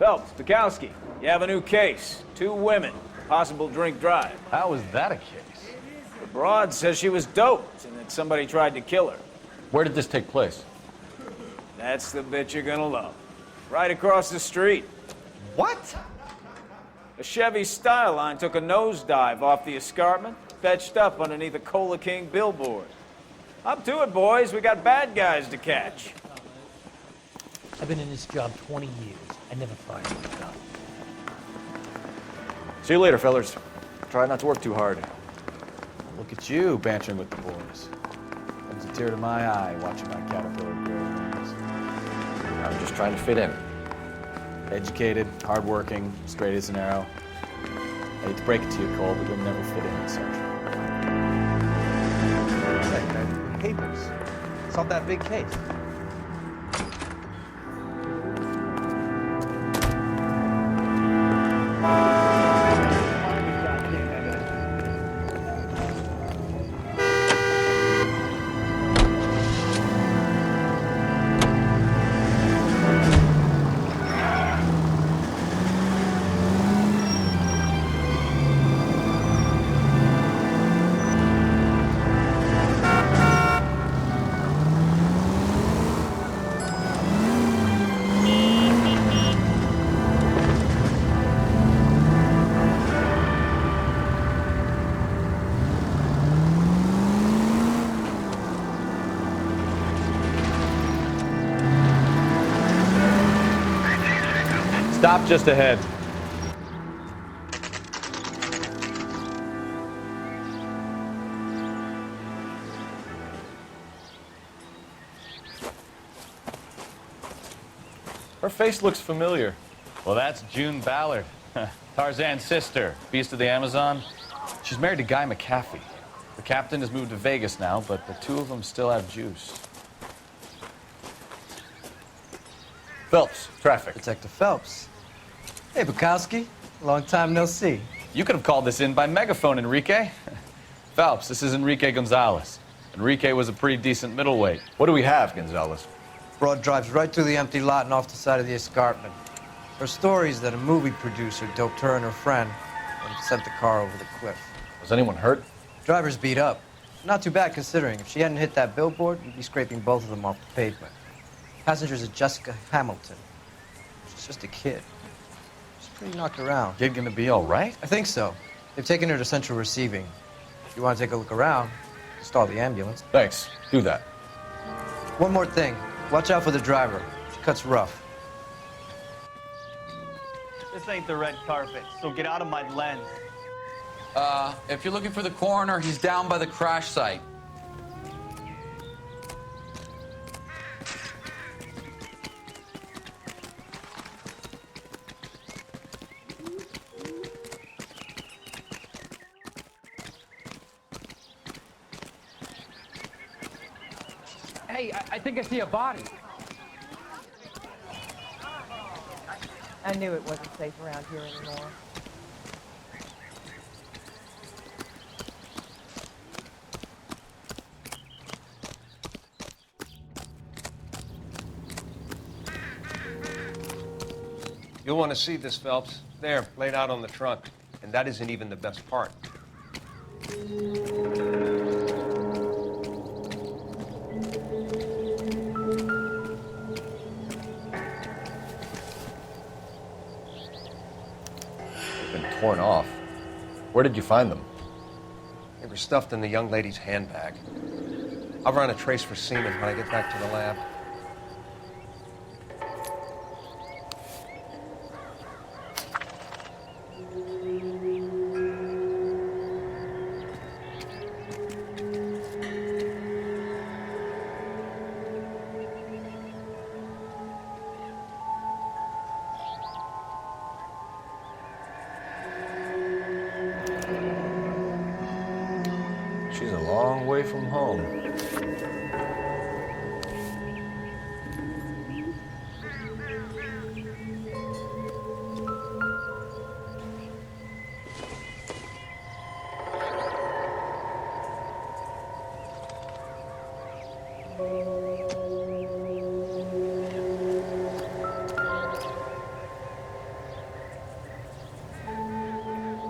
Phelps, Bukowski, you have a new case. 2 women, possible drink drive. How is that a case? The broad says she was doped and that somebody tried to kill her. Where did this take place? That's the bit you're gonna love. Right across the street. What? A Chevy Styline took a nosedive off the escarpment, fetched up underneath a Cola King billboard. Up to it, boys. We got bad guys to catch. I've been in this job 20 years. I never fired a gun. See you later, fellas. Try not to work too hard. Look at you bantering with the boys. Comes a tear to my eye watching my caterpillar grow wings. I'm just trying to fit in. Educated, hardworking, straight as an arrow. I hate to break it to you, Cole, but you'll never fit in Central. Papers. Solve that big case. Stop just ahead. Her face looks familiar. Well, that's June Ballard, Tarzan's sister, beast of the Amazon. She's married to Guy McCaffey. The captain has moved to Vegas now, but the 2 of them still have juice. Phelps, traffic. Detective Phelps. Hey, Bukowski. Long time no see. You could have called this in by megaphone, Enrique. Phelps, this is Enrique Gonzalez. Enrique was a pretty decent middleweight. What do we have, Gonzalez? Broad drives right through the empty lot and off the side of the escarpment. Her stories that a movie producer doped her and her friend and sent the car over the cliff. Was anyone hurt? Driver's beat up. Not too bad considering. If she hadn't hit that billboard, you'd be scraping both of them off the pavement. Passenger's a Jessica Hamilton. She's just a kid. She's pretty knocked around. Kid gonna be all right? I think so. They've taken her to central receiving. If you want to take a look around, stall the ambulance. Thanks. Do that. One more thing. Watch out for the driver. She cuts rough. This ain't the red carpet, so get out of my lens. If you're looking for the coroner, he's down by the crash site. Hey, I think I see a body. I knew it wasn't safe around here anymore. You'll want to see this, Phelps. There, laid out on the trunk. And that isn't even the best part. They've been torn off. Where did you find them? They were stuffed in the young lady's handbag. I'll run a trace for semen when I get back to the lab. She's a long way from home.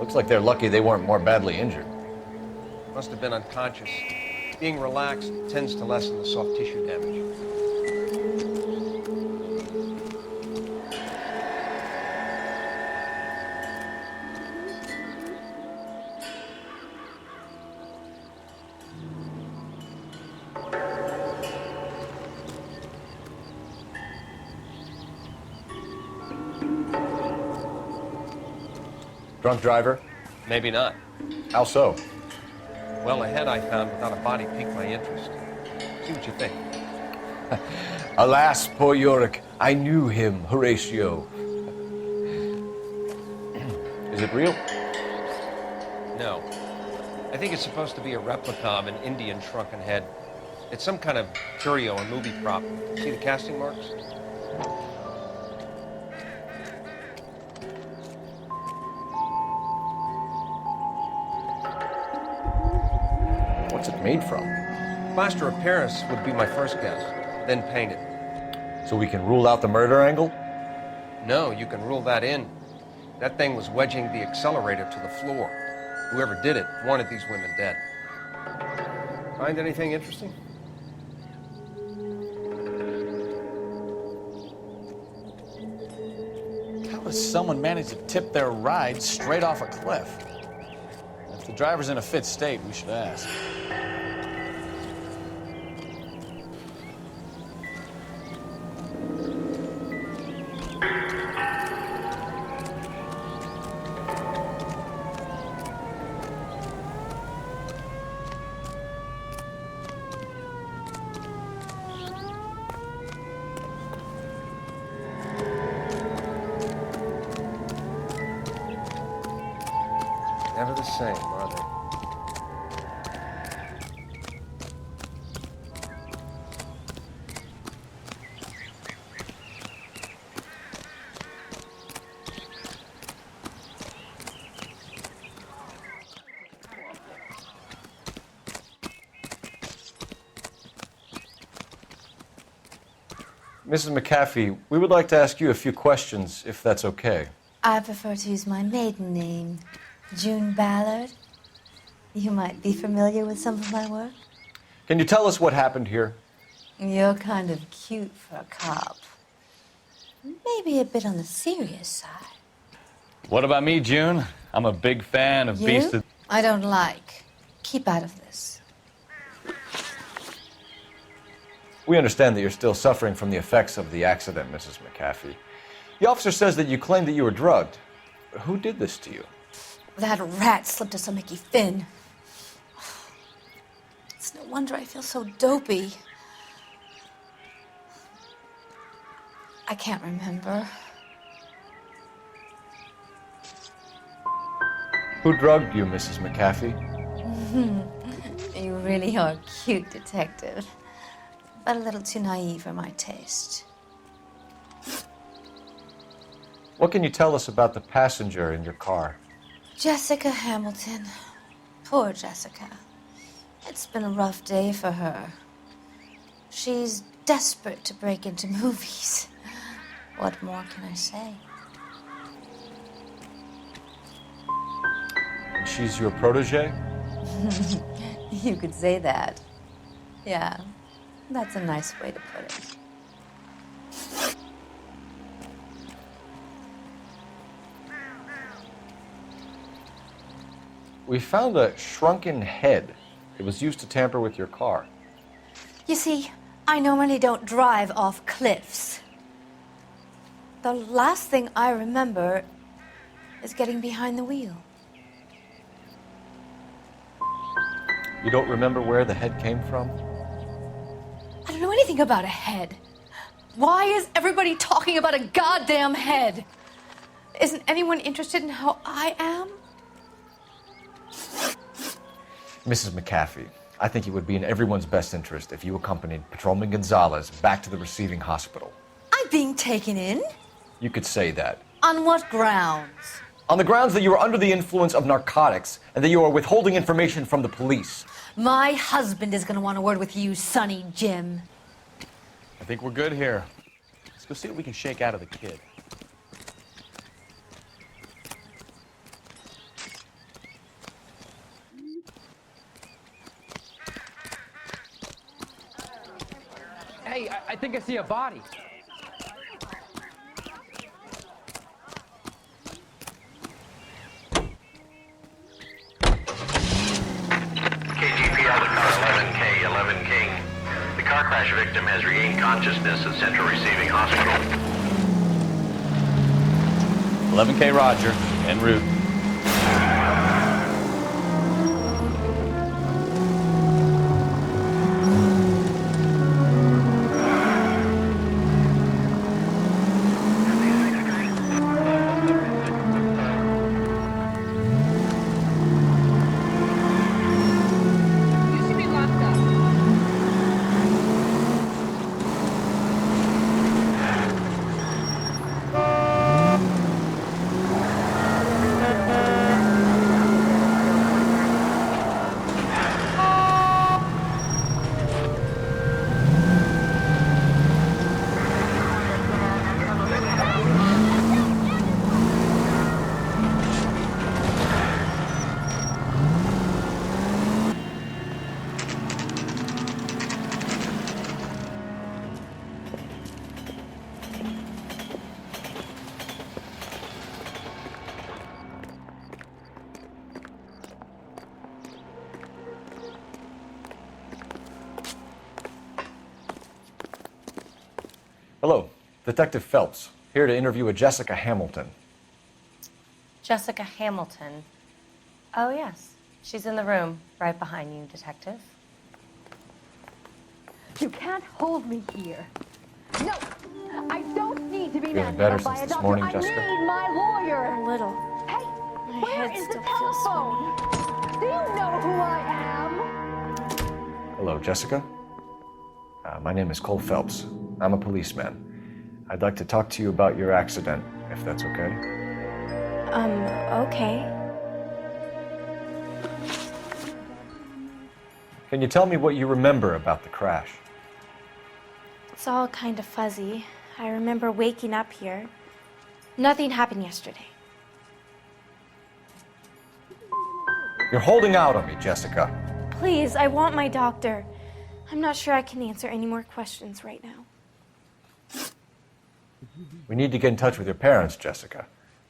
Looks like they're lucky they weren't more badly injured. Must have been unconscious. Being relaxed tends to lessen the soft tissue damage. Drunk driver? Maybe not. How so? Well, a head I found without a body piqued my interest. See what you think. Alas, poor Yorick. I knew him, Horatio. Is it real? No. I think it's supposed to be a replica of an Indian shrunken head. It's some kind of curio or movie prop. See the casting marks? What's it made from? Plaster of Paris would be my first guess, then painted. So we can rule out the murder angle? No, you can rule that in. That thing was wedging the accelerator to the floor. Whoever did it wanted these women dead. Find anything interesting? How does someone manage to tip their ride straight off a cliff? If the driver's in a fit state, we should ask. Never the same, are they? Mrs. McAfee, we would like to ask you a few questions, if that's okay. I prefer to use my maiden name, June Ballard. You might be familiar with some of my work. Can you tell us what happened here? You're kind of cute for a cop. Maybe a bit on the serious side. What about me, June? I'm a big fan of Beast You? of... I don't like. Keep out of this. We understand that you're still suffering from the effects of the accident, Mrs. McAfee. The officer says that you claimed that you were drugged. Who did this to you? That rat slipped us a Mickey Finn. It's no wonder I feel so dopey. I can't remember. Who drugged you, Mrs. McAfee? You really are a cute detective, but a little too naive for my taste. What can you tell us about the passenger in your car? Jessica Hamilton. Poor Jessica. It's been a rough day for her. She's desperate to break into movies. What more can I say? And she's your protege? You could say that. Yeah, that's a nice way to put it. We found a shrunken head. It was used to tamper with your car. You see, I normally don't drive off cliffs. The last thing I remember is getting behind the wheel. You don't remember where the head came from? I don't know anything about a head. Why is everybody talking about a goddamn head? Isn't anyone interested in how I am? Mrs. McAfee, I think it would be in everyone's best interest if you accompanied Patrolman Gonzalez back to the receiving hospital. I'm being taken in? You could say that. On what grounds? On the grounds that you are under the influence of narcotics and that you are withholding information from the police. My husband is going to want a word with you, Sonny Jim. I think we're good here. Let's go see what we can shake out of the kid. Hey, I think I see a body. KGPL to car 11K, 11 King. The car crash victim has regained consciousness at Central Receiving Hospital. 11K Roger, en route. You should be locked up. Hello, Detective Phelps, here to interview a Jessica Hamilton. Jessica Hamilton. Oh, yes. She's in the room, right behind you, Detective. You can't hold me here. No, I don't need to be Feeling better manhandled by since a this doctor. morning, I Jessica? need my lawyer. A little. Hey, My where head is the still feels telephone? Do you know who I am? Hello, Jessica. My name is Cole Phelps. I'm a policeman. I'd like to talk to you about your accident, if that's okay. Okay. Can you tell me what you remember about the crash? It's all kind of fuzzy. I remember waking up here. Nothing happened yesterday. You're holding out on me, Jessica. Please, I want my doctor. I'm not sure I can answer any more questions right now. We need to get in touch with your parents, Jessica,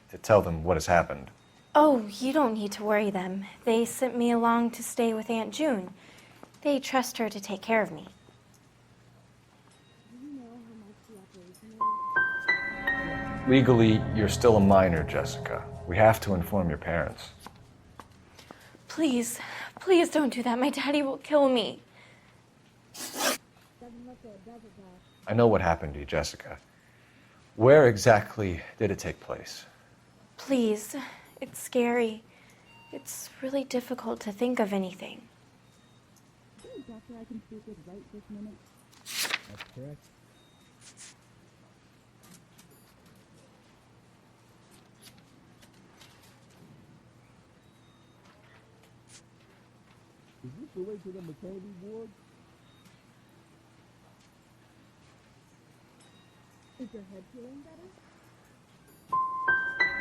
to tell them what has happened. Oh, you don't need to worry them. They sent me along to stay with Aunt June. They trust her to take care of me. Legally, you're still a minor, Jessica. We have to inform your parents. Please, please don't do that. My daddy will kill me. I know what happened to you, Jessica. Where exactly did it take place? Please, it's scary. It's really difficult to think of anything. Doctor, I can speak with right this minute. That's correct. Is this the way to the maternity ward? Is your head feeling better?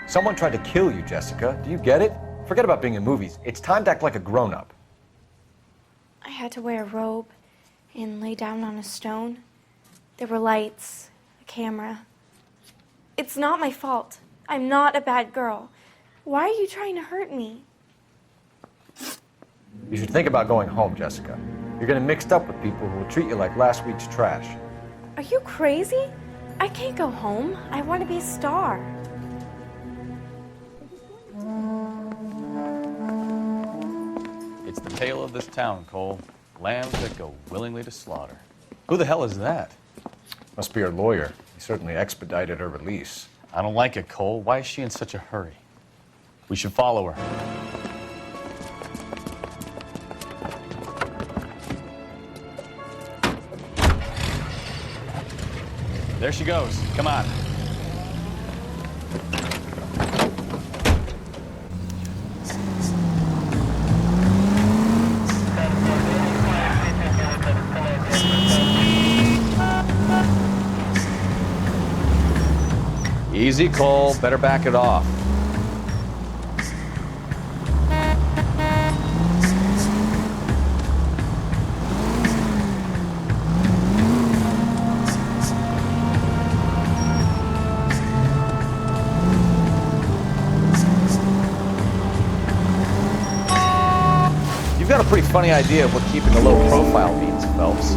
Someone tried to kill you, Jessica. Do you get it? Forget about being in movies. It's time to act like a grown-up. I had to wear a robe and lay down on a stone. There were lights, a camera. It's not my fault. I'm not a bad girl. Why are you trying to hurt me? You should think about going home, Jessica. You're getting mixed up with people who will treat you like last week's trash. Are you crazy? I can't go home. I want to be a star. It's the tale of this town, Cole. Lambs that go willingly to slaughter. Who the hell is that? Must be her lawyer. He certainly expedited her release. I don't like it, Cole. Why is she in such a hurry? We should follow her. There she goes. Come on. Easy, Cole. Better back it off. pretty funny idea of what keeping a low profile means, Phelps.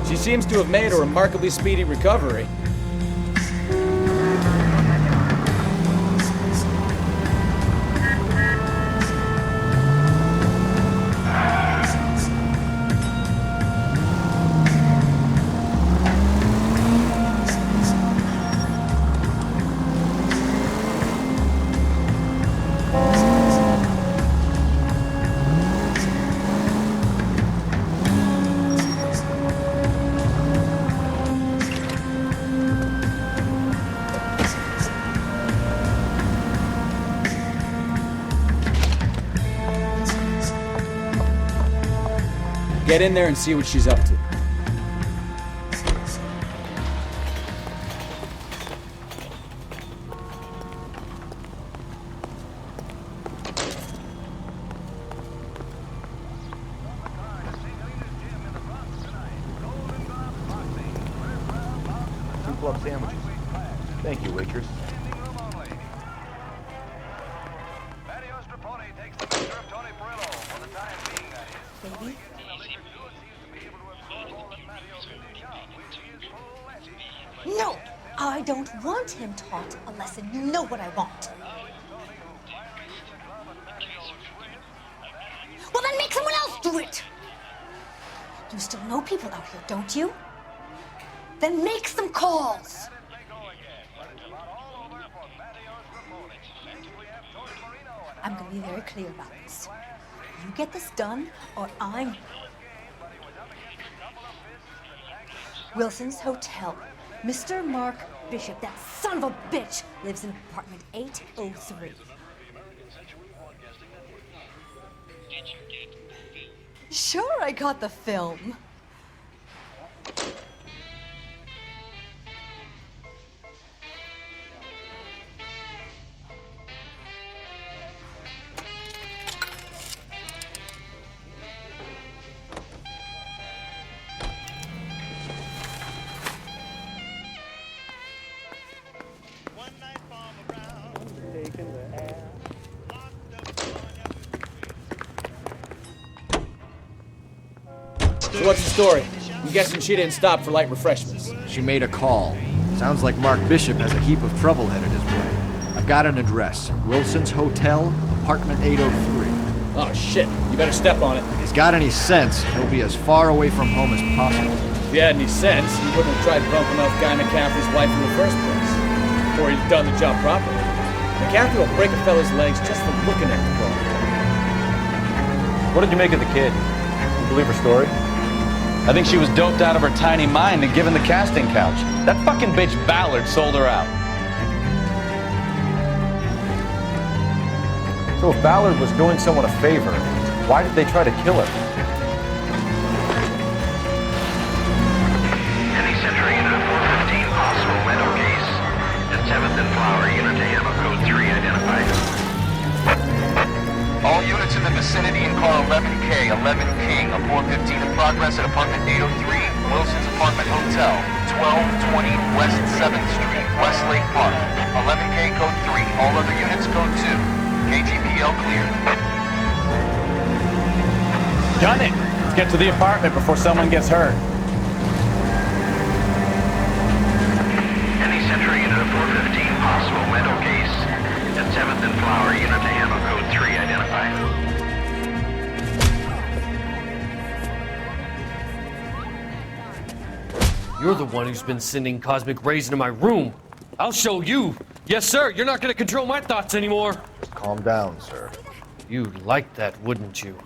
She seems to have made a remarkably speedy recovery. Get in there and see what she's up to. Two club sandwiches. Thank you, waitress. Baby? No! I don't want him taught a lesson. You know what I want. Well, then make someone else do it! You still know people out here, don't you? Then make some calls! I'm gonna be very clear about this. You get this done, or I'm... Wilson's Hotel. Mr. Mark Bishop, that son of a bitch, lives in apartment 803. Sure, I got the film. So what's the story? I'm guessing she didn't stop for light refreshments. She made a call. Sounds like Mark Bishop has a heap of trouble headed his way. I've got an address. Wilson's Hotel, apartment 803. Oh shit, you better step on it. If he's got any sense, he'll be as far away from home as possible. If he had any sense, he wouldn't have tried bumping off Guy McCaffrey's wife in the first place. Or he'd done the job properly. McCaffrey will break a fella's legs just for looking at the car. What did you make of the kid? You believe her story? I think she was doped out of her tiny mind and given the casting couch. That fucking bitch Ballard sold her out. So if Ballard was doing someone a favor, why did they try to kill her? Any Century Unit 415, possible Meadow case. At 7th and Flower, Unit to ammo code 3 identified. All units in the vicinity in car 11K, 11 King, a 415 in progress at apartment 803, Wilson's Apartment Hotel, 1220 West 7th Street, Westlake Park. 11K code 3, all other units code 2. KTPL clear. Done it! Let's get to the apartment before someone gets hurt. Any Century Unit 415, possible Meadow case. At 7th and Flower, Unit to ammo code 3 identified. You're the one who's been sending cosmic rays into my room. I'll show you. Yes, sir. You're not going to control my thoughts anymore. Calm down, sir. You'd like that, wouldn't you?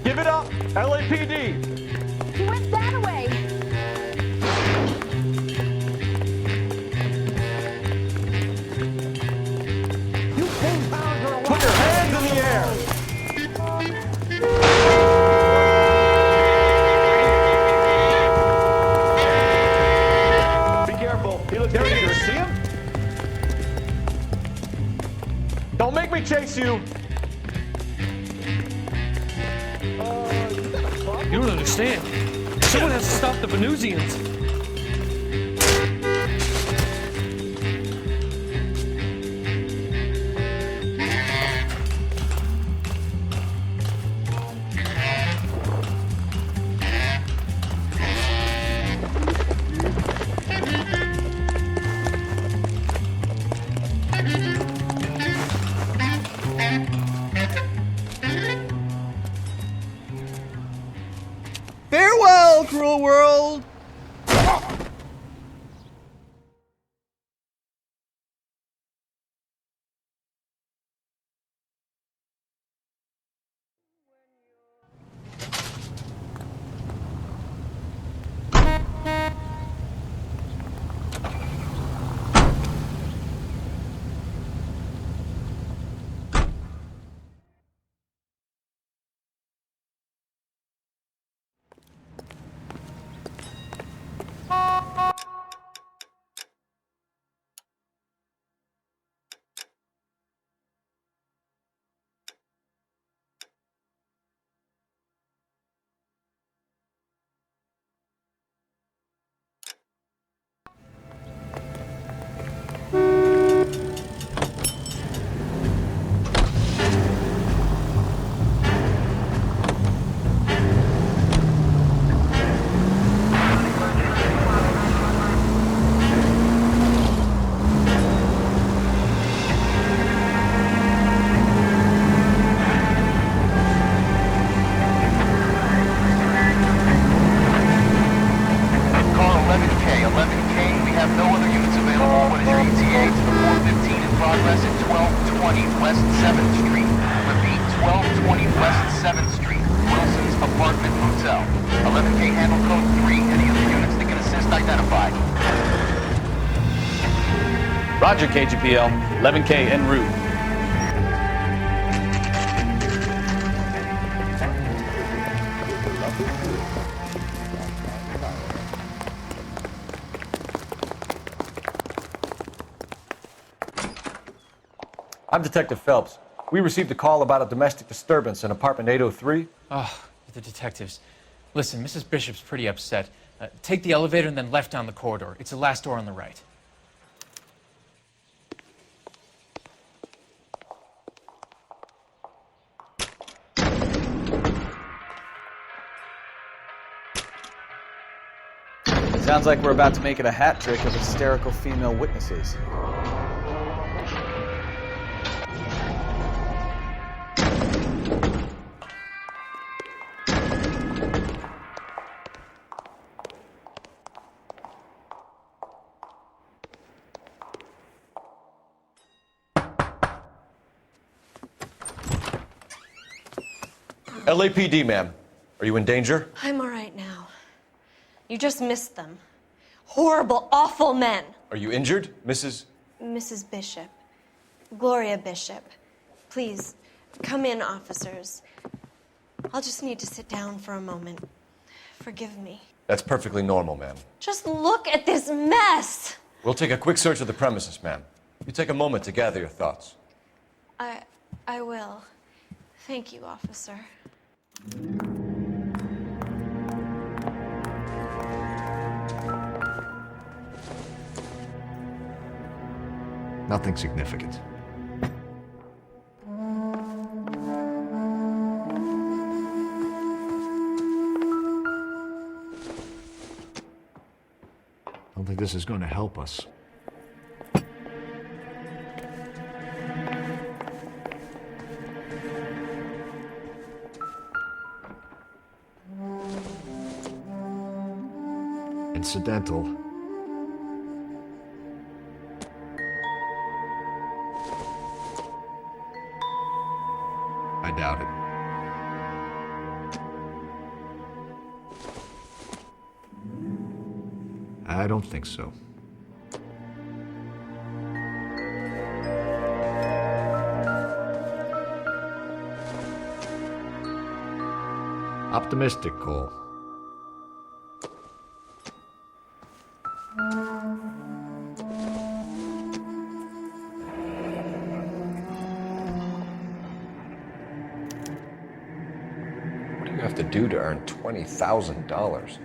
Give it up, LAPD! He went that way. You 10 pounds are alive. Put your hands in the air! Be careful. He looks there. You see him? Don't make me chase you. You don't understand. Someone has to stop the Venusians. world. Car 11K, 11K, we have no other units available. What is your ETA to the 415 in progress at 1220 West 7th Street? Repeat, 1220 West 7th Street, Wilson's Apartment Hotel. 11K handle code 3. Any other units that can assist identified? Roger, KGPL. 11K en route. I'm Detective Phelps. We received a call about a domestic disturbance in apartment 803. Oh, the detectives. Listen, Mrs. Bishop's pretty upset. Take the elevator and then left down the corridor. It's the last door on the right. Sounds like we're about to make it a hat trick of hysterical female witnesses. LAPD, ma'am. Are you in danger? I'm all right now. You just missed them. Horrible, awful men. Are you injured, Mrs.? Mrs. Bishop. Gloria Bishop. Please, come in, officers. I'll just need to sit down for a moment. Forgive me. That's perfectly normal, ma'am. Just look at this mess! We'll take a quick search of the premises, ma'am. You take a moment to gather your thoughts. I will. Thank you, officer. Nothing significant. Don't think this is going to help us. Incidental. I doubt it. I don't think so. Optimistic, Cole. What do you have to do to earn $20,000?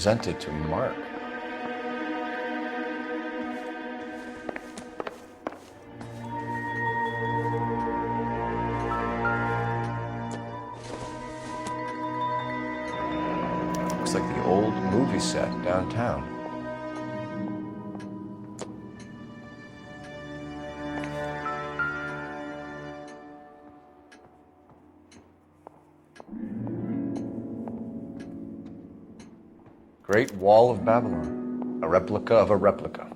presented to Mark. Looks like the old movie set downtown. Great Wall of Babylon, a replica of a replica.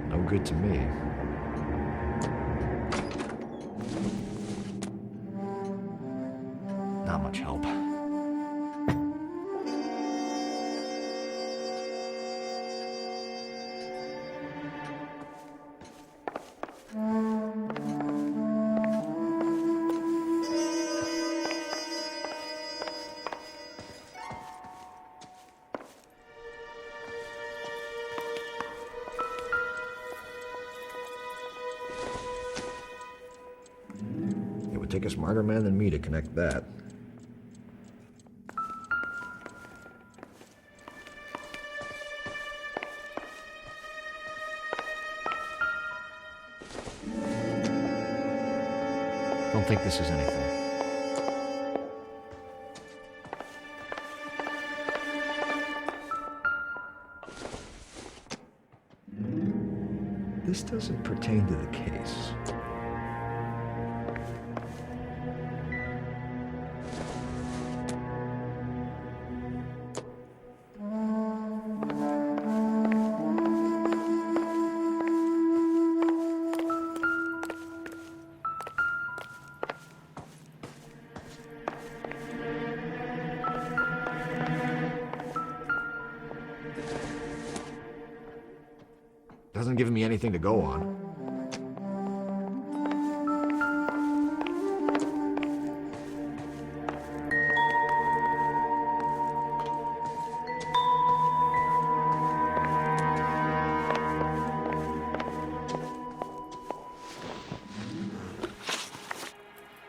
No good to me. Not much help. It would take a smarter man than me to connect that. Don't think this is anything. This doesn't pertain to the case. Doesn't give me anything to go on.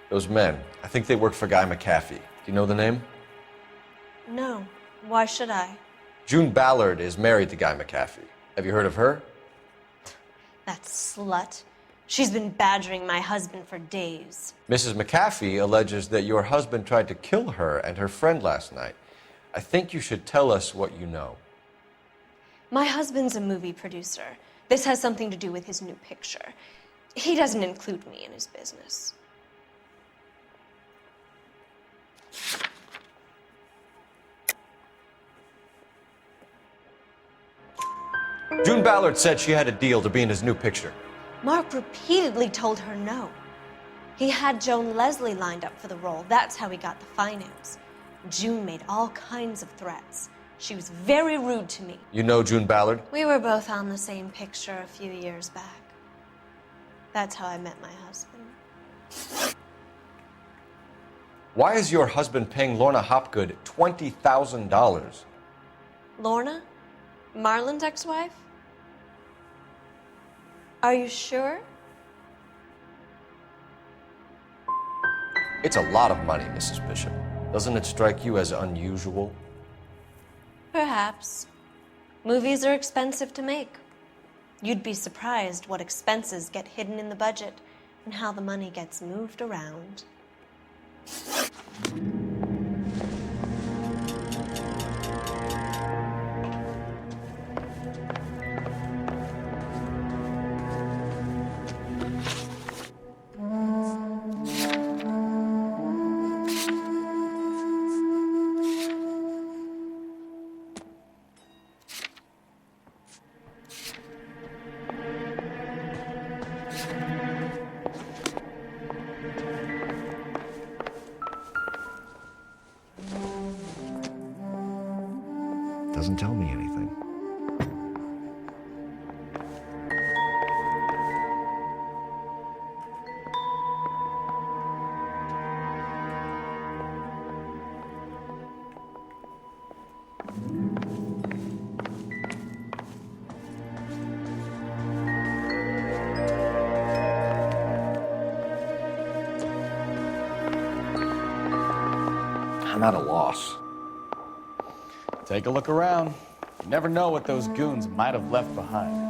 Those men, I think they work for Guy McAfee. Do you know the name? No. Why should I? June Ballard is married to Guy McAfee. Have you heard of her? That slut. She's been badgering my husband for days. Mrs. McAfee alleges that your husband tried to kill her and her friend last night. I think you should tell us what you know. My husband's a movie producer. This has something to do with his new picture. He doesn't include me in his business. June Ballard said she had a deal to be in his new picture. Mark repeatedly told her no. He had Joan Leslie lined up for the role. That's how he got the finance. June made all kinds of threats. She was very rude to me. You know June Ballard? We were both on the same picture a few years back. That's how I met my husband. Why is your husband paying Lorna Hopgood $20,000? Lorna? Marlon's ex-wife? Are you sure? It's a lot of money, Mrs. Bishop. Doesn't it strike you as unusual? Perhaps. Movies are expensive to make. You'd be surprised what expenses get hidden in the budget and how the money gets moved around. Doesn't tell me anything. I'm at a loss. Take a look around. You never know what those goons might have left behind.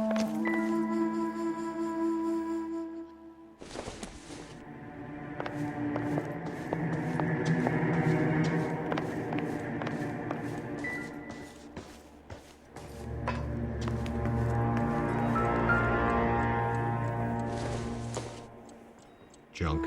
Junk.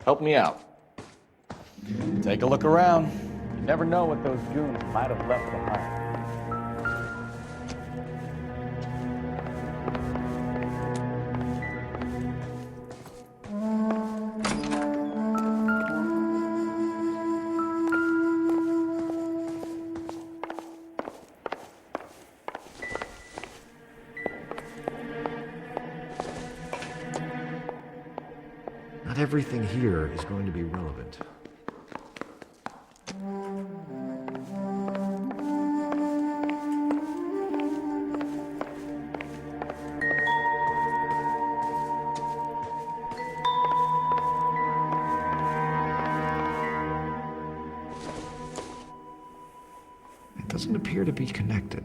Help me out. Take a look around. You never know what those goons might have left behind. Not everything here is going to be relevant. It doesn't appear to be connected.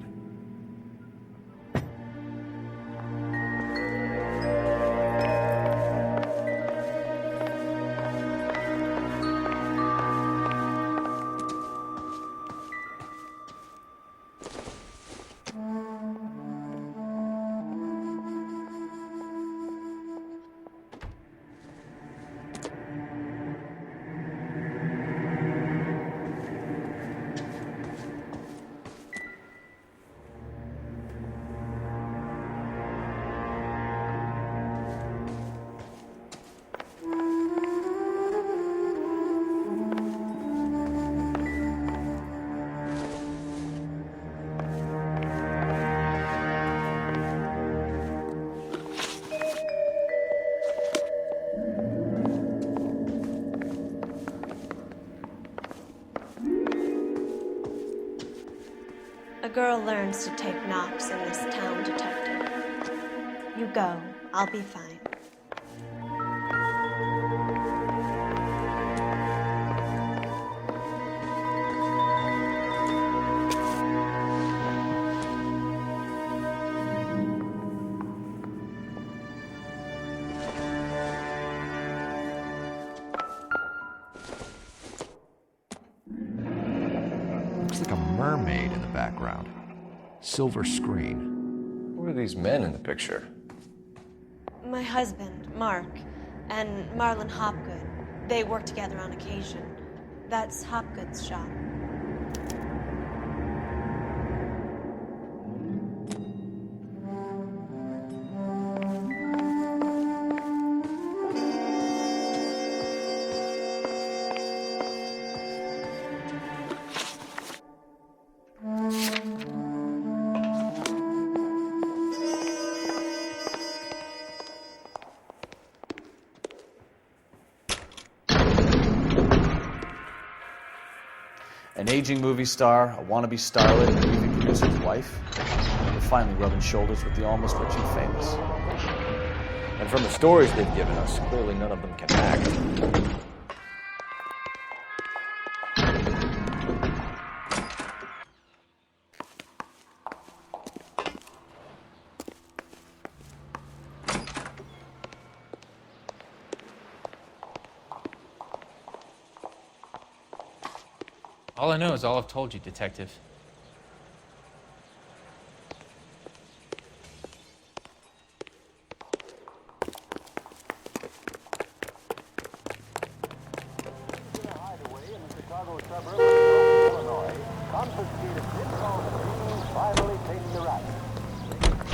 A girl learns to take knocks in this town, detective. You go. I'll be fine. Looks like a mermaid in the background. Silver screen. Who are these men in the picture? My husband, Mark, and Marlon Hopgood. They work together on occasion. That's Hopgood's shop. An aging movie star, a wannabe starlet, and a movie producer's wife. They're finally rubbing shoulders with the almost rich and famous. And from the stories they've given us, clearly none of them can act. All I know is all I've told you, Detective.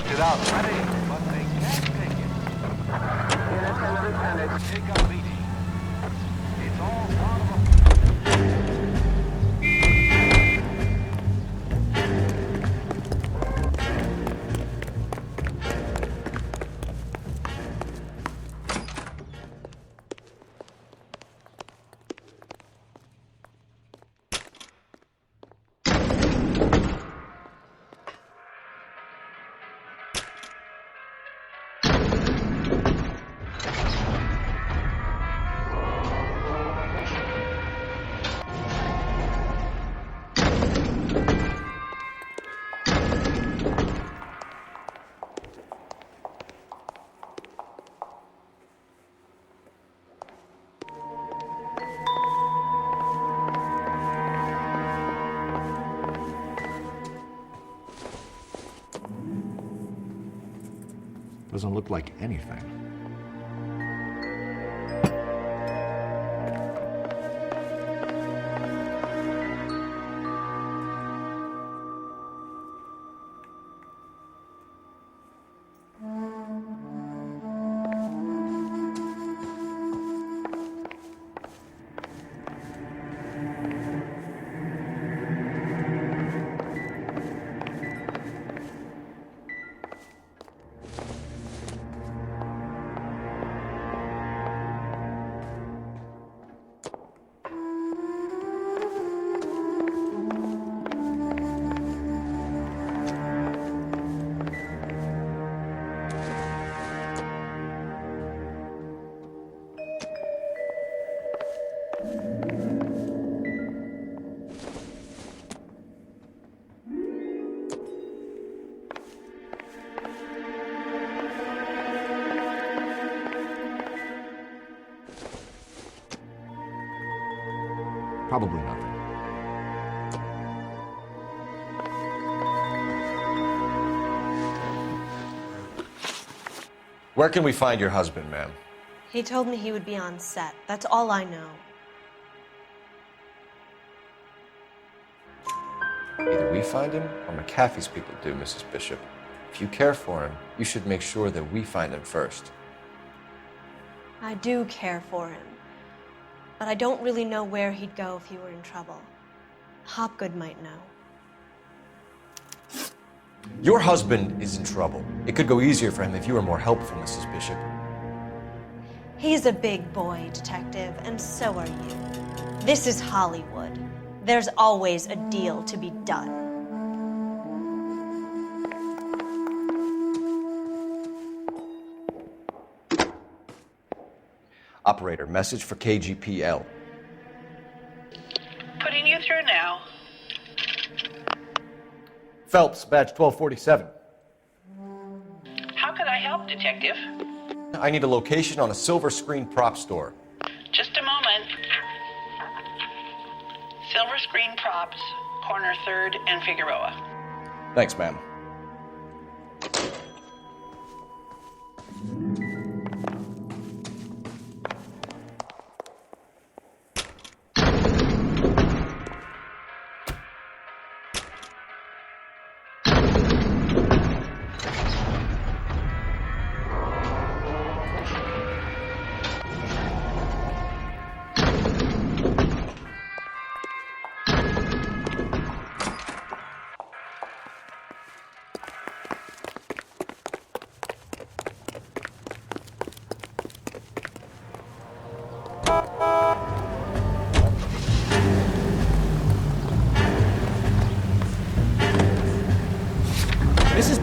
Get out, ready, but they can't take it. Unit 11, take up meeting. It's all part of a... Doesn't look like anything. Probably nothing. Where can we find your husband, ma'am? He told me he would be on set. That's all I know. Either we find him or McAfee's people do, Mrs. Bishop. If you care for him, you should make sure that we find him first. I do care for him. But I don't really know where he'd go if he were in trouble. Hopgood might know. Your husband is in trouble. It could go easier for him if you were more helpful, Mrs. Bishop. He's a big boy, Detective, and so are you. This is Hollywood. There's always a deal to be done. Operator, message for KGPL. Putting you through now. Phelps, badge 1247. How can I help, Detective? I need a location on a silver screen prop store. Just a moment. Silver Screen Props, corner 3rd and Figueroa. Thanks, ma'am.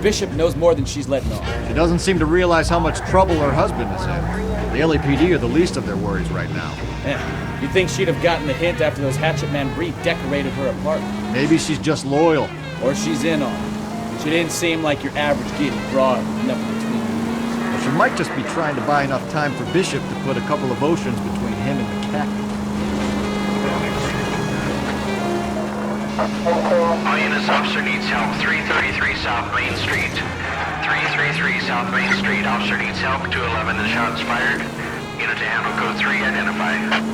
Bishop knows more than she's letting on. She doesn't seem to realize how much trouble her husband is in. The LAPD are the least of their worries right now. Yeah, you'd think she'd have gotten the hint after those Hatchet Man redecorated her apartment. Maybe she's just loyal. Or she's in on it. She didn't seem like your average giddy broad with nothing between you. But she might just be trying to buy enough time for Bishop to put a couple of oceans between him and the cat. All units, officer needs help. 333 South Main Street. 333 South Main Street. Officer needs help. 211 and shots fired. Unit to handle code 3. Identify.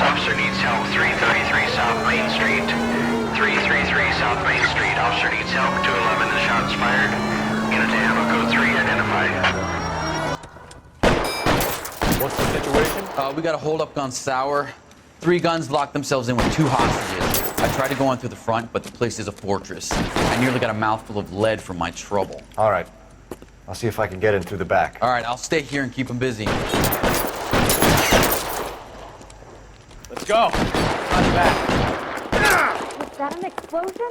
Officer needs help. 333 South Main Street. 333 South Main Street. Officer needs help. 211 and shots fired. Unit to handle code 3. Identified. What's the situation? We got a hold-up gun sour. 3 guns locked themselves in with 2 hostages. I tried to go in through the front, but the place is a fortress. I nearly got a mouthful of lead from my trouble. All right. I'll see if I can get in through the back. All right, I'll stay here and keep them busy. Let's go. On the back. Was that an explosion?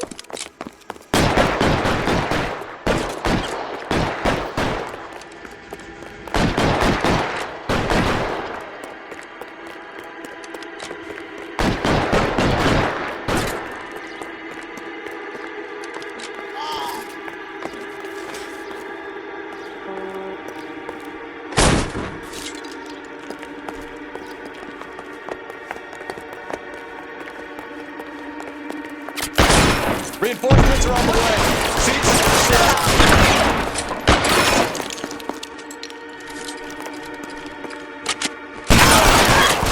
Reinforcements are on the way. Seats set.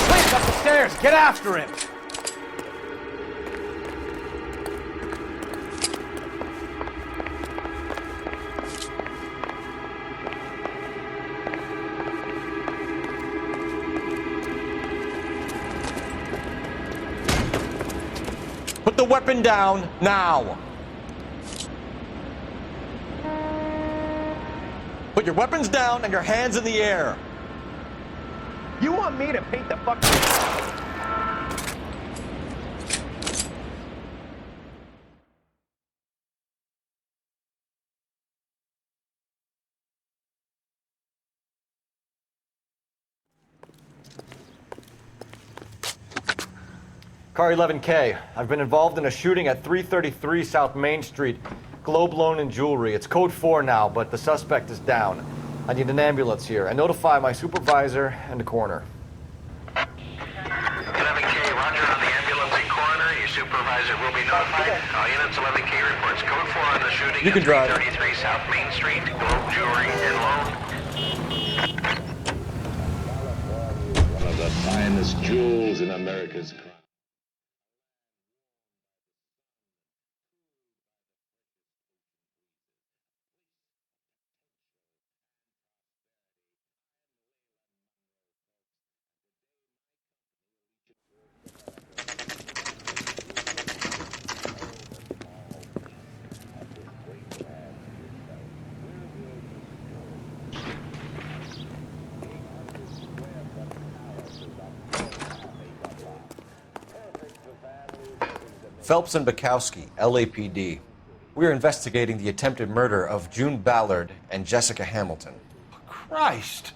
Please, up the stairs. Get after him. Put the weapon down now. Put your weapons down and your hands in the air. You want me to paint the fuck? Car 11K, I've been involved in a shooting at 333 South Main Street. Globe Loan and Jewelry. It's code 4 now, but the suspect is down. I need an ambulance here. And notify my supervisor and the coroner. 11K, roger on the ambulance and coroner. Your supervisor will be notified. All units, 11K reports code 4 on the shooting You can drive. 333 South Main Street, Globe Jewelry and Loan. One of the finest jewels in America's crown. Phelps and Bukowski, LAPD. We're investigating the attempted murder of June Ballard and Jessica Hamilton. Christ!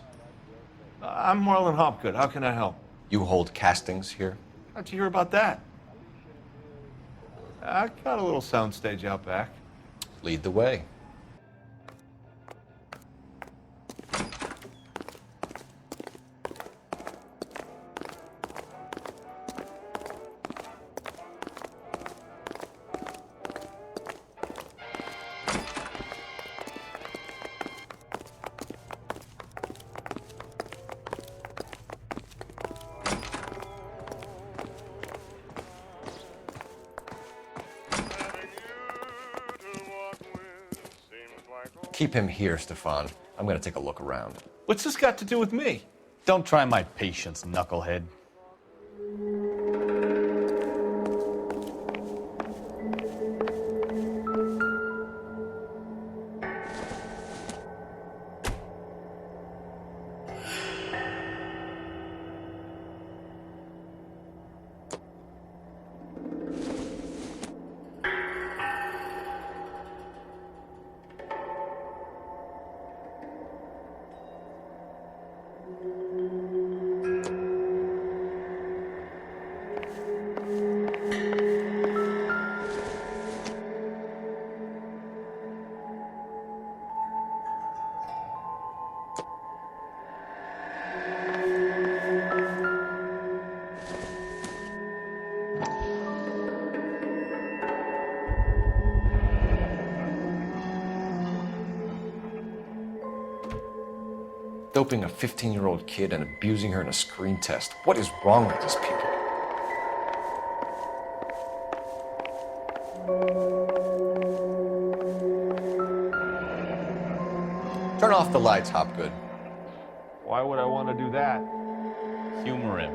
I'm Marlon Hopgood. How can I help? You hold castings here? How'd you hear about that? I got a little soundstage out back. Lead the way. Keep him here, Stefan. I'm gonna take a look around. What's this got to do with me? Don't try my patience, knucklehead. Doping a 15-year-old kid and abusing her in a screen test. What is wrong with these people? Turn off the lights, Hopgood. Why would I want to do that? Humor him.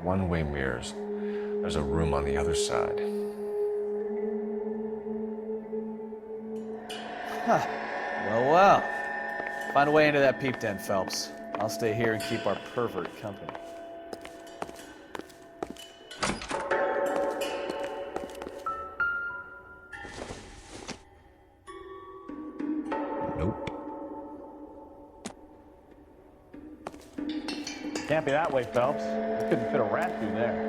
One-way mirrors. There's a room on the other side. Huh. Well. Find a way into that peep den, Phelps. I'll stay here and keep our pervert company. Nope. Can't be that way, Phelps. I couldn't fit a rat through there.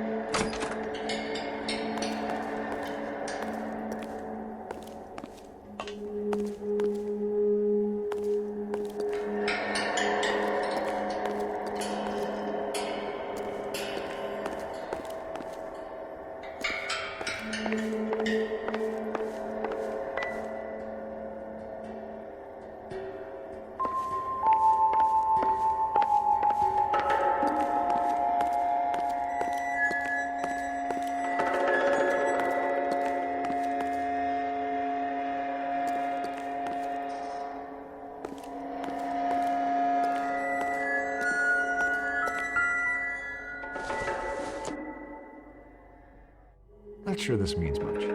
Not sure this means much.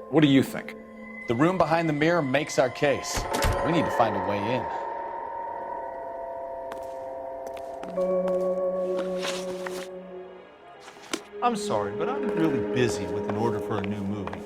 What do you think? The room behind the mirror makes our case. We need to find a way in. I'm sorry, but I'm really busy with an order for a new movie.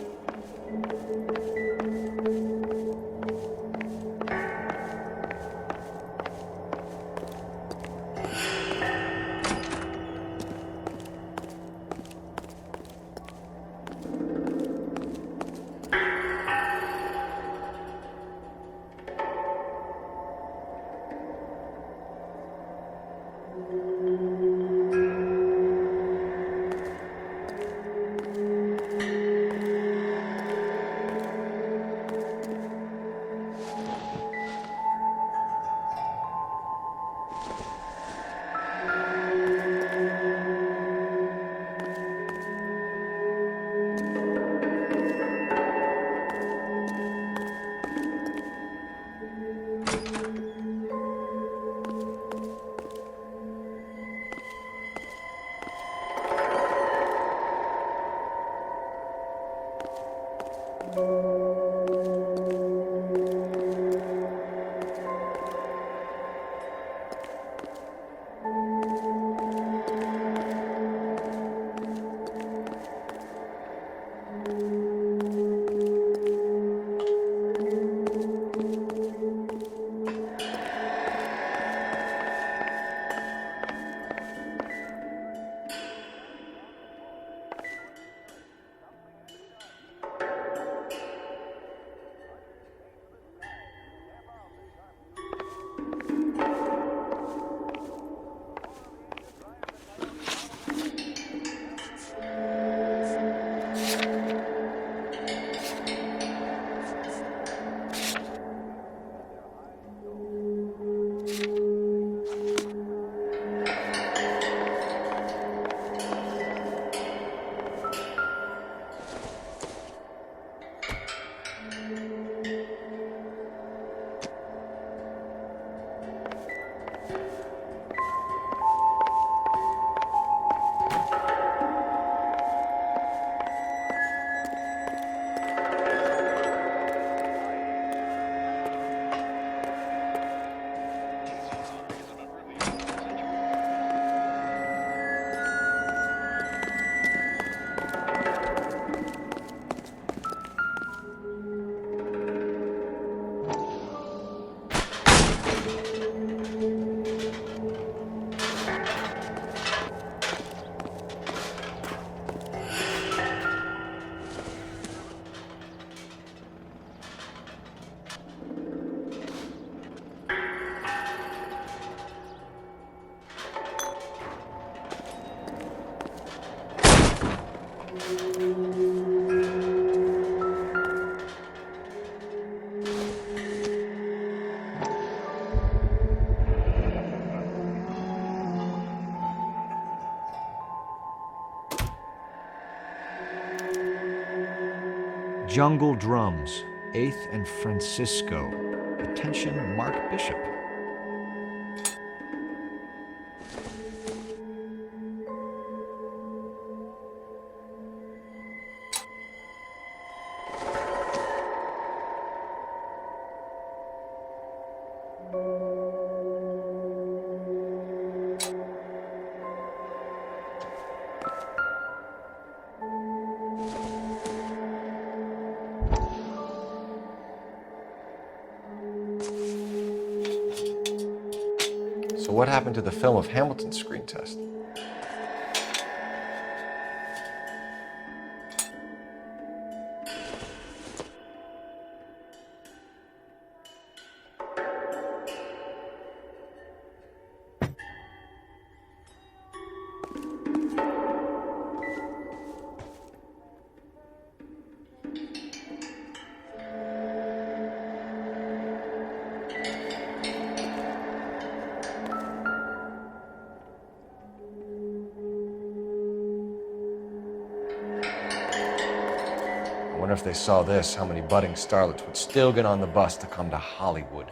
Jungle Drums, 8th and Francisco. Attention, Mark Bishop. So what happened to the film of Hamilton's screen test? I wonder if they saw this, how many budding starlets would still get on the bus to come to Hollywood.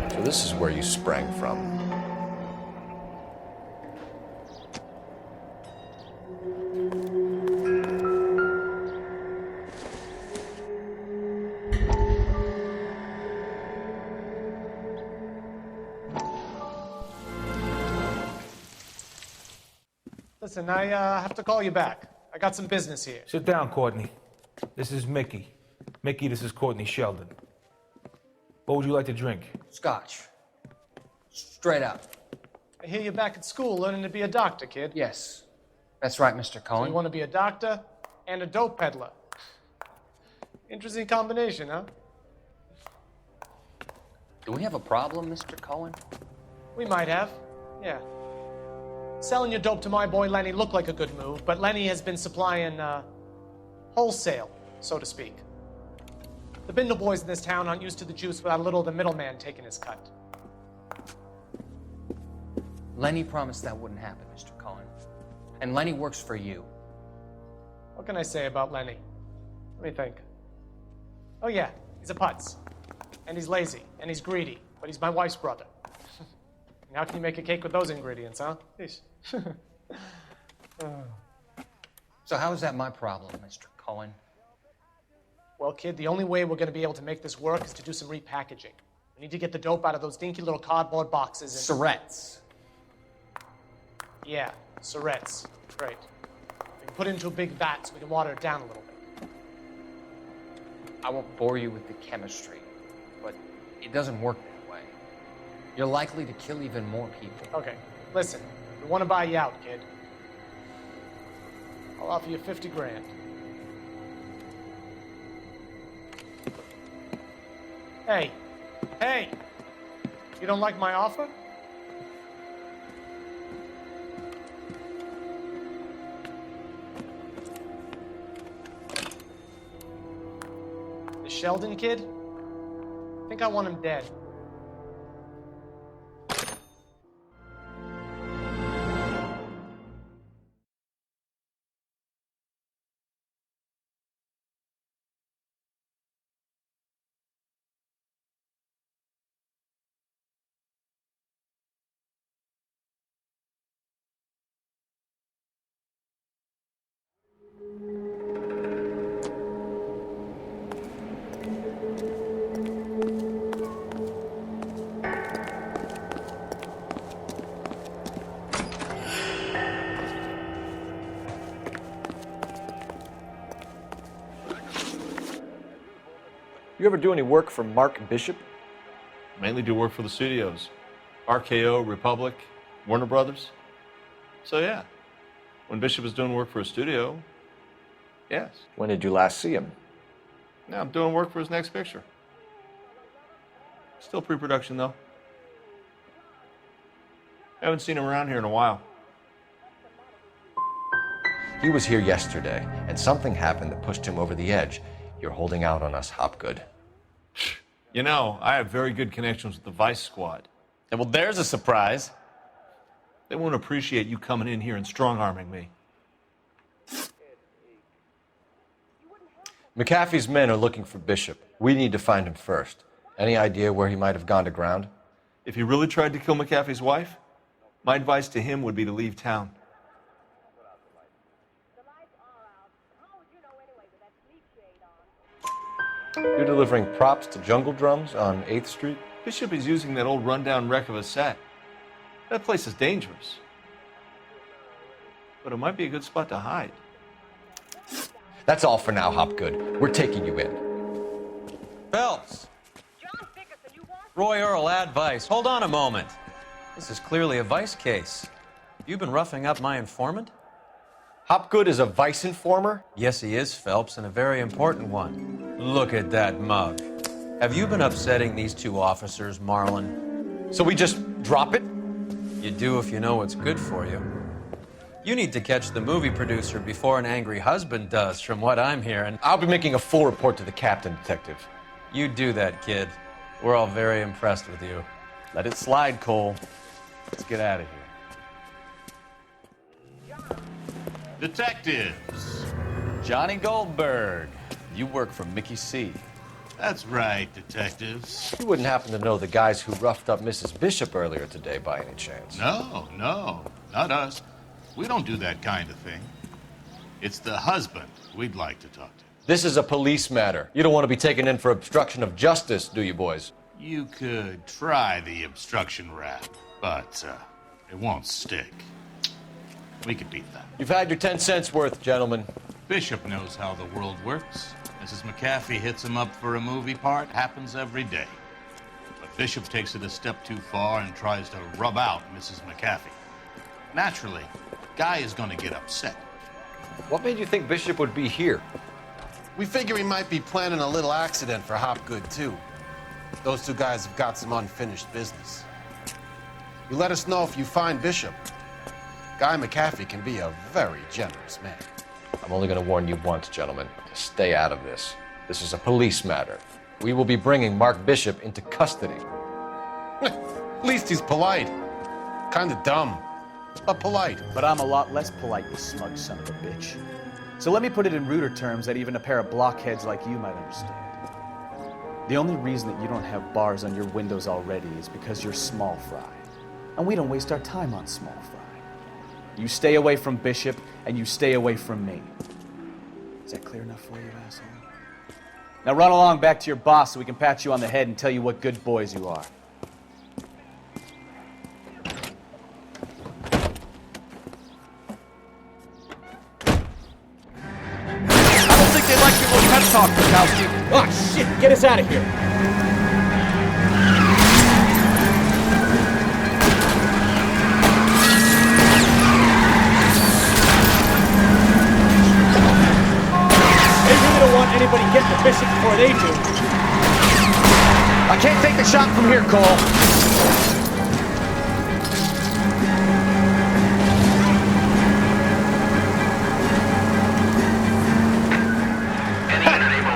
So this is where you sprang from. Listen, I have to call you back. I got some business here. Sit down, Courtney. This is Mickey. Mickey, this is Courtney Sheldon. What would you like to drink? Scotch. Straight up. I hear you're back at school learning to be a doctor, kid. Yes. That's right, Mr. Cohen. So you want to be a doctor and a dope peddler. Interesting combination, huh? Do we have a problem, Mr. Cohen? We might have, yeah. Selling your dope to my boy Lenny looked like a good move, but Lenny has been supplying, wholesale, so to speak. The Bindle boys in this town aren't used to the juice without a little of the middleman taking his cut. Lenny promised that wouldn't happen, Mr. Cohen. And Lenny works for you. What can I say about Lenny? Let me think. Oh yeah, he's a putz. And he's lazy, and he's greedy, but he's my wife's brother. And how can you make a cake with those ingredients, huh? Yeesh. So how is that my problem, Mr. Cohen? Well, kid, the only way we're going to be able to make this work is to do some repackaging. We need to get the dope out of those dinky little cardboard boxes and... Surrettes. Yeah, Surrettes. Great. We can put it into a big vat so we can water it down a little bit. I won't bore you with the chemistry, but it doesn't work that way. You're likely to kill even more people. Okay, listen. We want to buy you out, kid. I'll offer you 50 grand. Hey, hey! You don't like my offer? The Sheldon kid? I think I want him dead. You ever do any work for Mark Bishop? Mainly do work for the studios. RKO, Republic, Warner Brothers. So yeah, when Bishop is doing work for a studio, yes. When did you last see him? Now I'm doing work for his next picture. Still pre-production though. Haven't seen him around here in a while. He was here yesterday, and something happened that pushed him over the edge. You're holding out on us, Hopgood. You know, I have very good connections with the Vice Squad. Yeah, well, there's a surprise. They won't appreciate you coming in here and strong-arming me. McAfee's men are looking for Bishop. We need to find him first. Any idea where he might have gone to ground? If he really tried to kill McAfee's wife, my advice to him would be to leave town. You're delivering props to Jungle Drums on 8th Street? Bishop is using that old rundown wreck of a set. That place is dangerous. But it might be a good spot to hide. That's all for now, Hopgood. We're taking you in. Phelps! Roy Earl, ad vice. Hold on a moment. This is clearly a vice case. You've been roughing up my informant? Hopgood is a vice informer? Yes, he is, Phelps, and a very important one. Look at that mug. Have you been upsetting these two officers, Marlon? So we just drop it? You do if you know what's good for you. You need to catch the movie producer before an angry husband does, from what I'm hearing. I'll be making a full report to the captain, Detective. You do that, kid. We're all very impressed with you. Let it slide, Cole. Let's get out of here. Detectives. Johnny Goldberg. You work for Mickey C. That's right, detectives. You wouldn't happen to know the guys who roughed up Mrs. Bishop earlier today by any chance? No, not us. We don't do that kind of thing. It's the husband we'd like to talk to. This is a police matter. You don't want to be taken in for obstruction of justice, do you, boys? You could try the obstruction rap, but it won't stick. We could beat that. You've had your 10 cents worth, gentlemen. Bishop knows how the world works. Mrs. McAfee hits him up for a movie part. Happens every day. But Bishop takes it a step too far and tries to rub out Mrs. McAfee. Naturally, Guy is going to get upset. What made you think Bishop would be here? We figure he might be planning a little accident for Hopgood, too. Those two guys have got some unfinished business. You let us know if you find Bishop. Guy McAfee can be a very generous man. I'm only going to warn you once, gentlemen. To stay out of this. This is a police matter. We will be bringing Mark Bishop into custody. At least he's polite. Kind of dumb, but polite. But I'm a lot less polite, you smug son of a bitch. So let me put it in ruder terms that even a pair of blockheads like you might understand. The only reason that you don't have bars on your windows already is because you're small fry. And we don't waste our time on small fry. You stay away from Bishop, and you stay away from me. Is that clear enough for you, asshole? Now run along back to your boss so we can pat you on the head and tell you what good boys you are. I don't think they like your little pep talk, Bukowski. Oh, shit! Get us out of here! They really don't want anybody getting the Bishop before they do. I can't take the shot from here, Cole.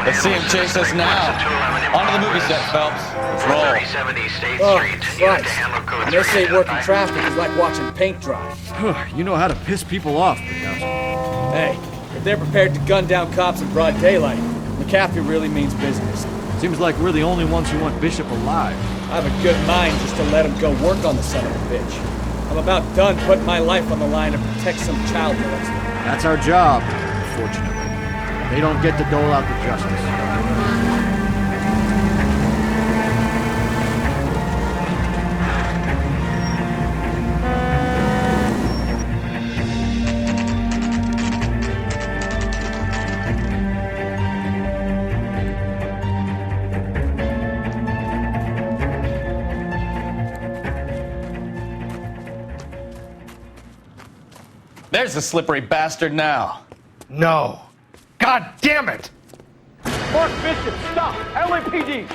Let's see him chase us now. Onto the movie set, Phelps. Let's roll. 3070 State Oh, Street. Christ. And this ain't working traffic is like watching paint dry. You know how to piss people off, Bukowski. Hey, if they're prepared to gun down cops in broad daylight, McAfee really means business. Seems like we're the only ones who want Bishop alive. I have a good mind just to let him go work on the son of a bitch. I'm about done putting my life on the line to protect some child molester. That's our job, unfortunately. They don't get to dole out the justice. There's the slippery bastard now. No. God damn it! Mark Bishop, stop! LAPD!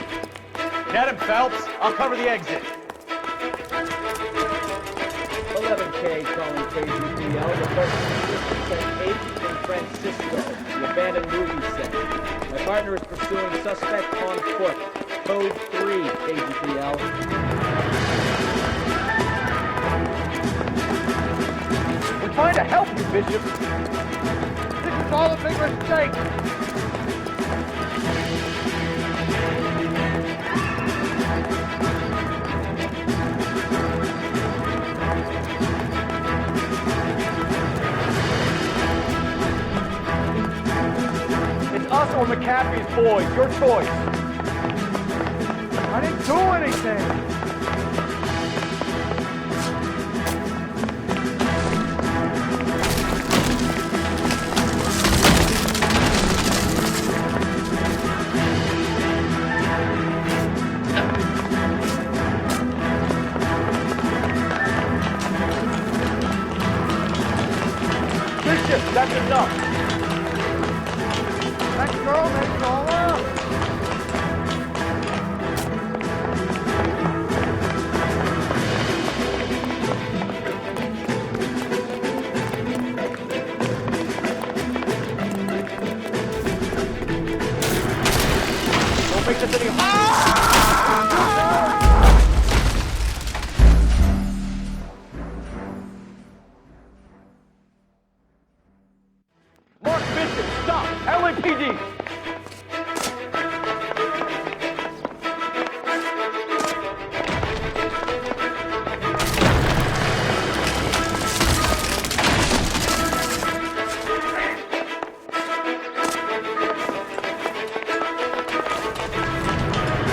Get him, Phelps. I'll cover the exit. 11K calling KGPL. The person is agent in Francisco, the abandoned movie set. My partner is pursuing suspect on foot. Code 3, KGPL. We're trying to help you, Bishop. This is all a big mistake. It's us or McAfee's boys. Your choice. I didn't do anything. That's enough. That girl makes it all up. Don't make this any Mark Bishop, stop! LAPD!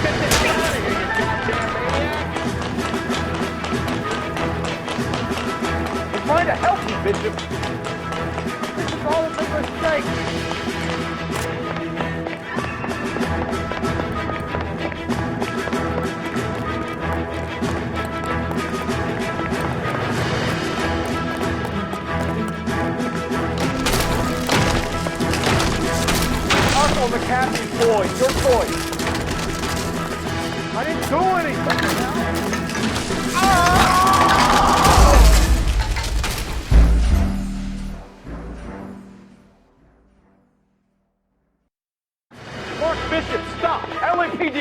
Get this guy out of here, you goddamn maniac! We're trying to help you, Bishop. It's all a big mistake. Uncle McAfee's boys, your choice. I didn't do anything. Mark Bishop, stop! LAPD!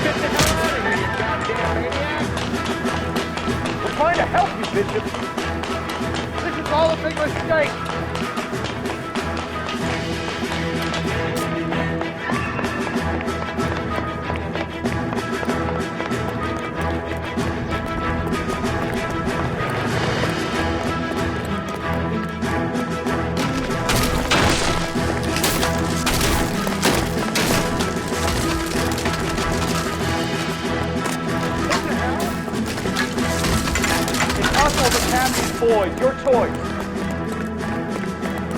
Get the hell out of here, you goddamn maniac! We're trying to help you, Bishop. This is all a big mistake. Uncle McAfee's boys, your choice.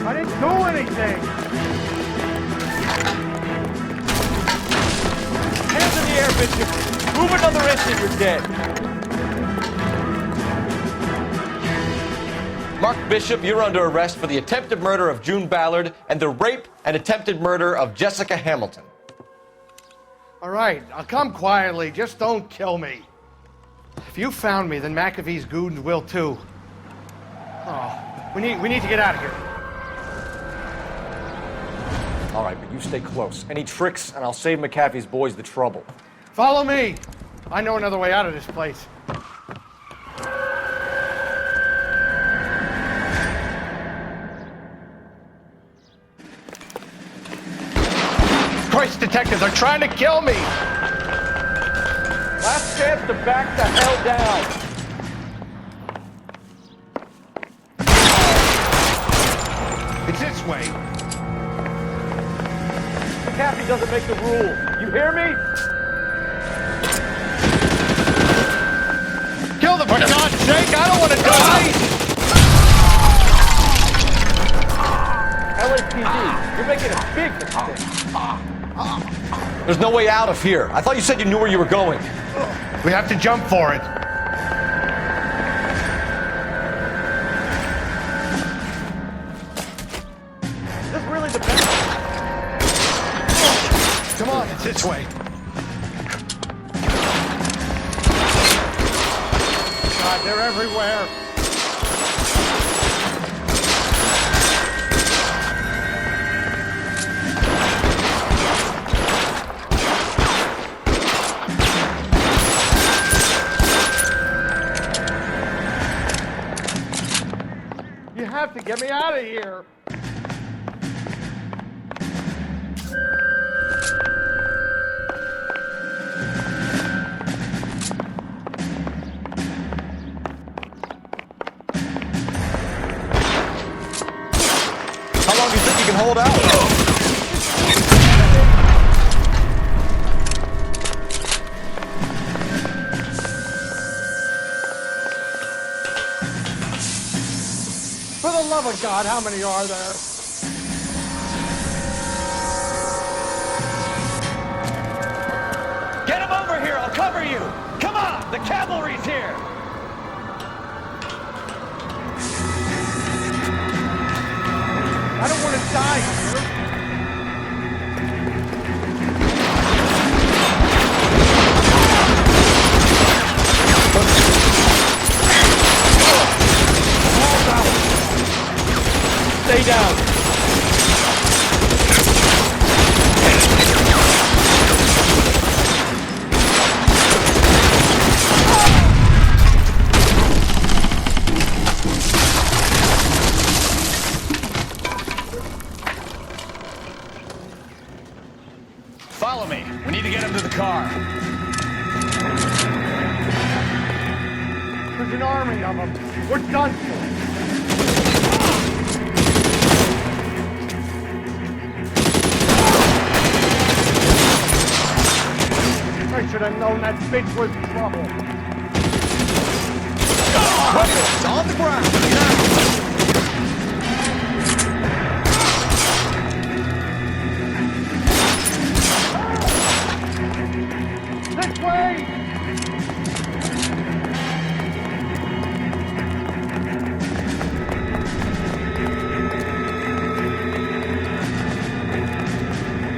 I didn't do anything. Hands in the air, Bishop. Move another inch and you're dead. Mark Bishop, you're under arrest for the attempted murder of June Ballard and the rape and attempted murder of Jessica Hamilton. All right, I'll come quietly. Just don't kill me. If you found me, then McAfee's goons will too. Oh, we need to get out of here. All right, but you stay close. Any tricks, and I'll save McAfee's boys the trouble. Follow me. I know another way out of this place. Christ, detectives are trying to kill me! Last chance to back the hell down. It's this way. McAfee doesn't make the rules. You hear me? Kill them, for God's sake! Jake, I don't want to die! LAPD, you're making a big mistake. There's no way out of here. I thought you said you knew where you were going. We have to jump for it. Is this really the best? Come on, it's this way. God, they're everywhere. You have to get me out of here. How long do you think you can hold out? For the love of God, how many are there? Get him over here, I'll cover you! Come on, the cavalry's here! I don't want to die here. Stay down. Follow me. We need to get him to the car. There's an army of them. We're done for. I should have known that bitch was trouble. Weapons on the ground! This way!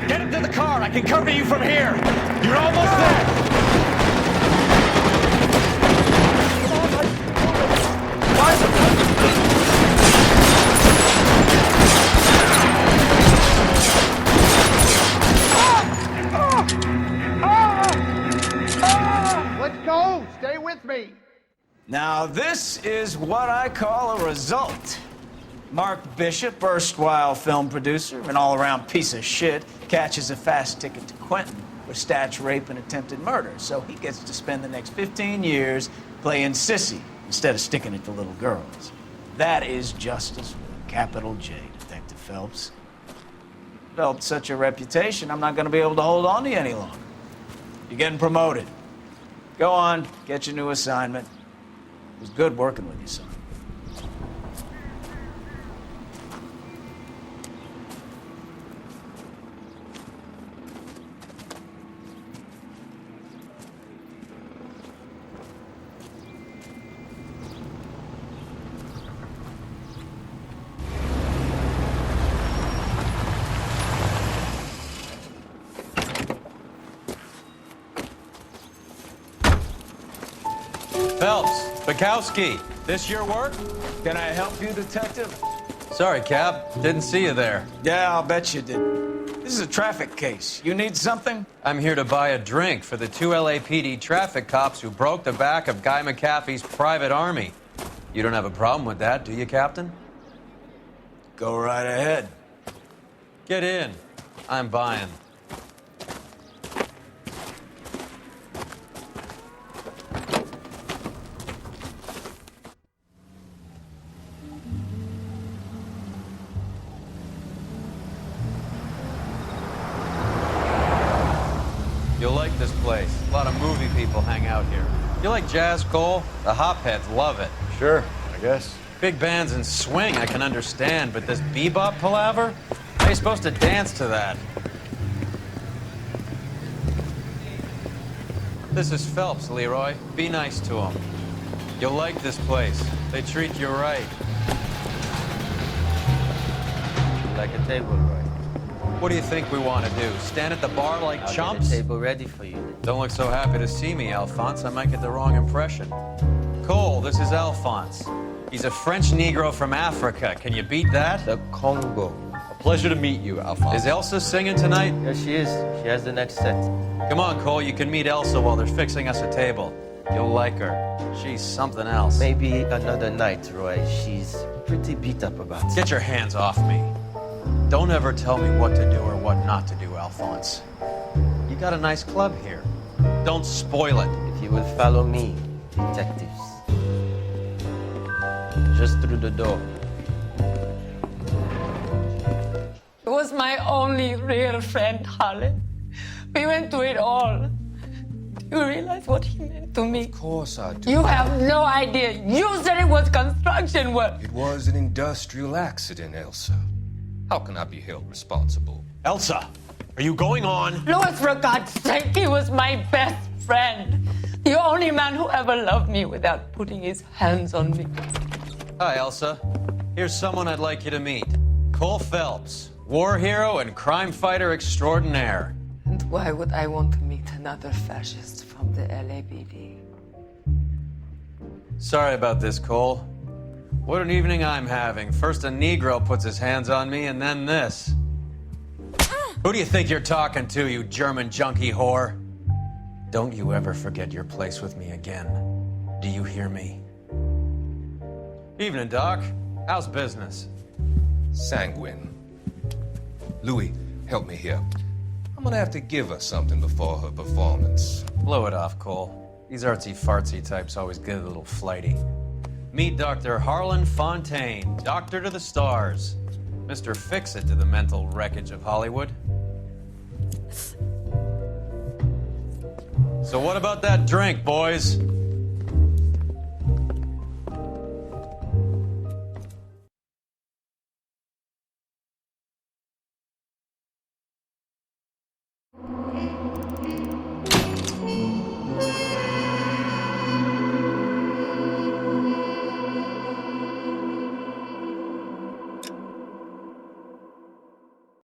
Get him to the car! I can cover you from here! You're almost there! Let's go! Stay with me! Now, this is what I call a result. Mark Bishop, erstwhile film producer, an all-around piece of shit, catches a fast ticket to Quentin for statutory rape and attempted murder. So he gets to spend the next 15 years playing sissy instead of sticking it to little girls. That is justice with a capital J, Detective Phelps. Developed such a reputation, I'm not going to be able to hold on to you any longer. You're getting promoted. Go on, get your new assignment. It was good working with you, son. Phelps, Bukowski, this your work? Can I help you, Detective? Sorry, Cap. Didn't see you there. Yeah, I'll bet you did. This is a traffic case. You need something? I'm here to buy a drink for the 2 LAPD traffic cops who broke the back of Guy McAfee's private army. You don't have a problem with that, do you, Captain? Go right ahead. Get in. I'm buying. You'll like this place. A lot of movie people hang out here. You like jazz, Cole? The hopheads love it. Sure, I guess. Big bands and swing I can understand, but this bebop palaver? How are you supposed to dance to that? This is Phelps, Leroy. Be nice to him. You'll like this place. They treat you right. Like a table, Roy. What do you think we want to do? Stand at the bar like chumps? Get a table ready for you. Don't look so happy to see me, Alphonse. I might get the wrong impression. Cole, this is Alphonse. He's a French Negro from Africa. Can you beat that? The Congo. A pleasure to meet you, Alphonse. Is Elsa singing tonight? Yes, she is. She has the next set. Come on, Cole. You can meet Elsa while they're fixing us a table. You'll like her. She's something else. Maybe another night, Roy. She's pretty beat up about it. Get your hands off me. Don't ever tell me what to do or what not to do, Alphonse. You got a nice club here. Don't spoil it. If you will follow me, detectives. Just through the door. He was my only real friend, Harlan. We went through it all. Do you realize what he meant to me? Of course I do. You have no idea. You said it was construction work. It was an industrial accident, Elsa. How can I be held responsible? Elsa, are you going on? Louis, for God's sake, he was my best friend. The only man who ever loved me without putting his hands on me. Hi, Elsa. Here's someone I'd like you to meet. Cole Phelps, war hero and crime fighter extraordinaire. And why would I want to meet another fascist from the LAPD? Sorry about this, Cole. What an evening I'm having. First a Negro puts his hands on me, and then this. Who do you think you're talking to, you German junkie whore? Don't you ever forget your place with me again. Do you hear me? Evening, Doc. How's business? Sanguine. Louis, help me here. I'm gonna have to give her something before her performance. Blow it off, Cole. These artsy-fartsy types always get a little flighty. Meet Dr. Harlan Fontaine, doctor to the stars. Mr. Fix-It to the mental wreckage of Hollywood. So what about that drink, boys?